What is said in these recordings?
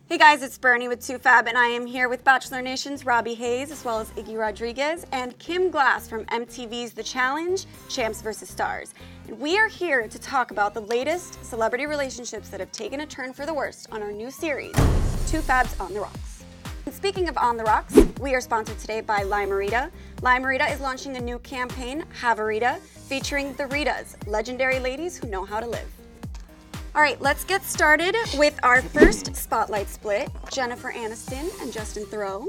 Hey guys, it's Bernie with TooFab, and I am here with Bachelor Nation's Robby Hayes, as well as Iggy Rodriguez, and Kim Glass from MTV's The Challenge, Champs vs. Stars. And we are here to talk about the latest celebrity relationships that have taken a turn for the worst on our new series, TooFab's On the Rocks. And speaking of On the Rocks, we are sponsored today by Lime-A-Rita. Lime-A-Rita is launching a new campaign, Have a Rita, featuring the Ritas, legendary ladies who know how to live. All right, let's get started with our first spotlight split, Jennifer Aniston and Justin Theroux.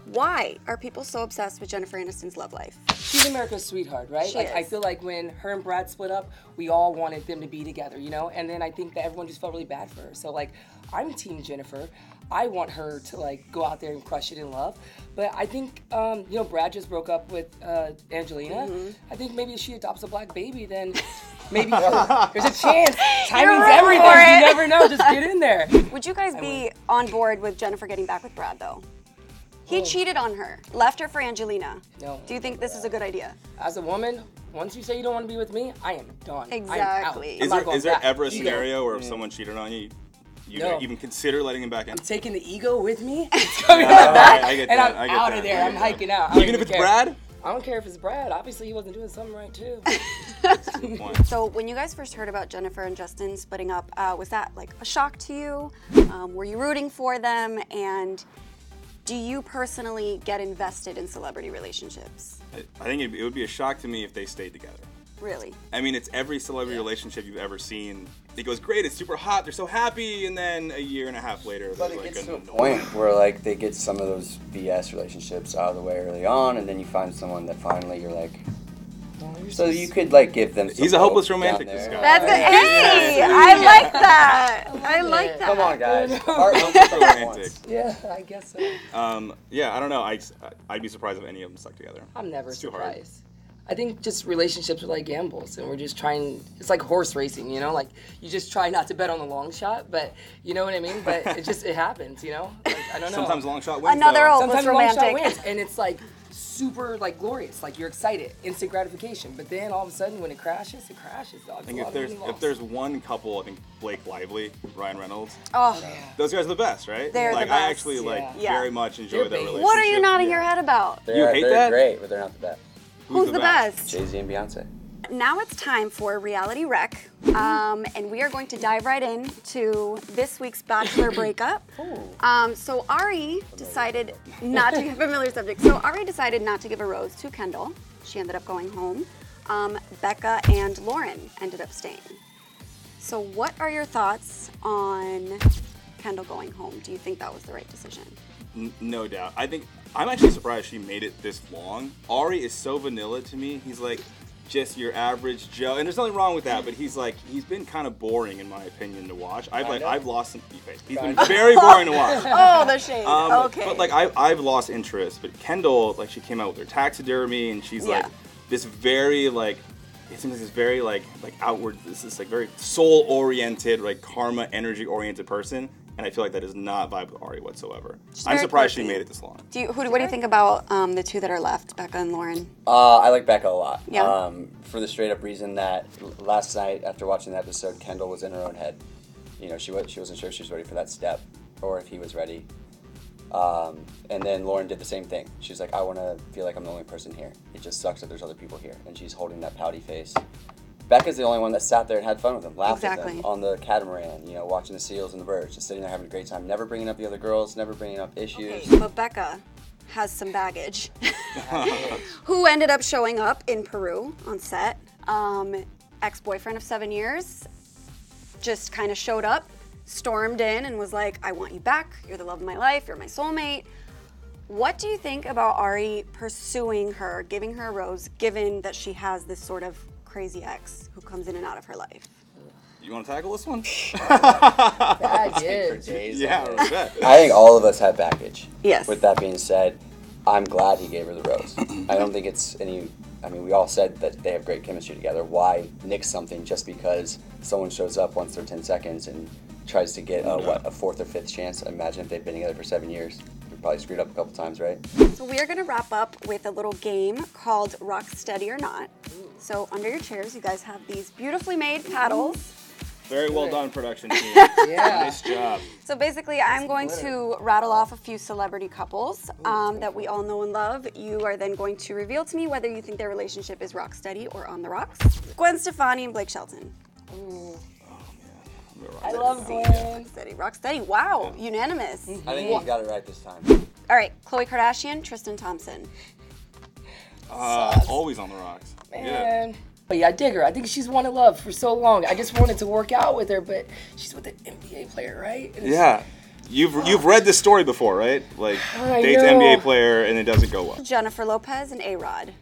Why are people so obsessed with Jennifer Aniston's love life? She's America's sweetheart, right? She is. I feel like when her and Brad split up, we all wanted them to be together, you know? And then I think that everyone just felt really bad for her. So I'm team Jennifer. I want her to go out there and crush it in love. But I think, Brad just broke up with Angelina. I think maybe if she adopts a black baby, then maybe there's a chance. Timing's everything. You never know. Just get in there. Would you guys be on board with Jennifer getting back with Brad, though? He cheated on her, left her for Angelina. No. Do you think this is a good idea? As a woman, once you say you don't want to be with me, I am done. Exactly. Is there ever a scenario where if someone cheated on you, you even consider letting him back in? I'm taking the ego with me. It's coming back, I get and that, I'm out of there. I'm hiking out. Even if it's Brad? I don't care if it's Brad. Obviously, he wasn't doing something right, too. So when you guys first heard about Jennifer and Justin splitting up, was that a shock to you? Were you rooting for them? And do you personally get invested in celebrity relationships? I think it would be a shock to me if they stayed together. Really? I mean, it's every celebrity relationship you've ever seen. It goes great, it's super hot, they're so happy, and then a year and a half later, but it gets to a point where they get some of those BS relationships out of the way early on, and then you find someone that finally you're like, so you could give them. He's a hopeless romantic, this guy. That's good. Hey, I like that. I like that. Come on, guys. Hopeless romantic. Yeah, I guess so. I don't know. I'd be surprised if any of them stuck together. I'm never too surprised. I think just relationships are like gambles, and we're just trying. It's like horse racing, you know. You just try not to bet on the long shot, but you know what I mean. But it happens, you know. I don't know. Sometimes long shot wins. Another hopeless Sometimes romantic. long shot wins, and it's super glorious. You're excited, instant gratification. But then all of a sudden, when it crashes, dog. I think if there's one couple, I think Blake Lively, Ryan Reynolds. Oh, those guys are the best, right? They're the best. I actually very much enjoy that relationship. what are you nodding your head about? You hate they're that? Great, but they're not the best. Who's the best? Jay-Z and Beyonce. Now it's time for Reality Rec, and we are going to dive right into this week's Bachelor Breakup. So Ari decided not to give familiar subject. So Ari decided not to give a rose to Kendall. She ended up going home. Becca and Lauren ended up staying. So what are your thoughts on Kendall going home? Do you think that was the right decision? No doubt. I'm actually surprised she made it this long. Ari is so vanilla to me. He's just your average Joe, and there's nothing wrong with that. But he's been kind of boring in my opinion to watch. I've lost some. He's been very boring to watch. Oh, the shade. Okay. But I've lost interest. But Kendall, she came out with her taxidermy, and she's this very it seems like this very outward. This is very soul oriented, karma energy oriented person. And I feel like that does not vibe with Ari whatsoever. I'm surprised she made it this long. What do you think about the two that are left, Becca and Lauren? I like Becca a lot. Yeah. For the straight up reason that last night after watching the episode, Kendall was in her own head. She wasn't sure if she was ready for that step or if he was ready. And then Lauren did the same thing. She's like, I want to feel like I'm the only person here. It just sucks that there's other people here. And she's holding that pouty face. Becca's the only one that sat there and had fun with them, laughed at them on the catamaran, watching the seals and the birds, just sitting there having a great time, never bringing up the other girls, never bringing up issues. Okay, but Becca has some baggage. Who ended up showing up in Peru on set. Ex-boyfriend of 7 years, just kind of showed up, stormed in and was like, I want you back, you're the love of my life, you're my soulmate. What do you think about Ari pursuing her, giving her a rose, given that she has this sort of crazy ex who comes in and out of her life? You want to tackle this one? Baggage. Yeah, I think all of us have baggage. Yes. With that being said, I'm glad he gave her the rose. I don't think it's any. We all said that they have great chemistry together. Why nix something just because someone shows up once they're 10 seconds and tries to get a fourth or fifth chance? Imagine if they've been together for 7 years. Probably screwed up a couple times, right? So we are going to wrap up with a little game called Rocksteady or Not. So under your chairs, you guys have these beautifully made paddles. Very well done, production team. Yeah. Nice job. So basically, I'm going to rattle off a few celebrity couples that we all know and love. You are then going to reveal to me whether you think their relationship is rock steady or on the rocks. Gwen Stefani and Blake Shelton. Ooh. Rock I steady. love Gwen. Steady, rock steady. Wow, unanimous. I think he's got it right this time. All right, Khloe Kardashian, Tristan Thompson. Always on the rocks. Yeah. Man. But yeah, I dig her. I think she's wanted love for so long. I just wanted to work out with her, but she's with an NBA player, right? And it's- Yeah. You've read this story before, right? Like, I dates know. NBA player and it doesn't go well. Jennifer Lopez and A-Rod.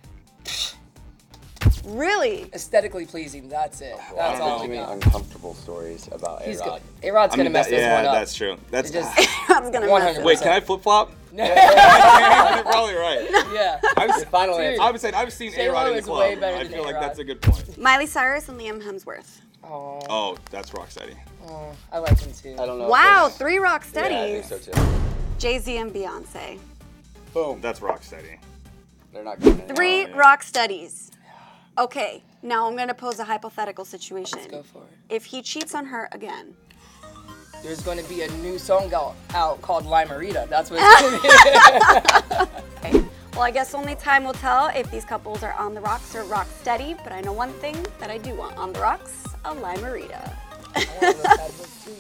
Really? Aesthetically pleasing, that's it. I That's don't know all I too many got. uncomfortable stories about He's A-Rod. good. A-Rod's gonna mess this one up. that's true. That's It just, I was gonna mess 100%. it Wait, up. can I flip flop? You're probably right. yeah. Final Dude. answer. I would say I've seen J-Lo A-Rod in the is club. way better I than feel like A-Rod. that's a good point. Miley Cyrus and Liam Hemsworth. Oh, Oh, that's Rocksteady. I like him too. I don't know. if Wow, that's- 3 rock Yeah, I steadies. think so too. Jay-Z and Beyonce. Boom. That's Rocksteady. They're not good. 3 yeah. rock steadies. Okay, now I'm gonna pose a hypothetical situation. Let's go for it. If he cheats on her again, There's going to be a new song out called Limerita. That's what it's going to be. okay. Well, I guess only time will tell if these couples are on the rocks or rock steady. But I know one thing that I do want on the rocks: a limerita. I want those bad boys too.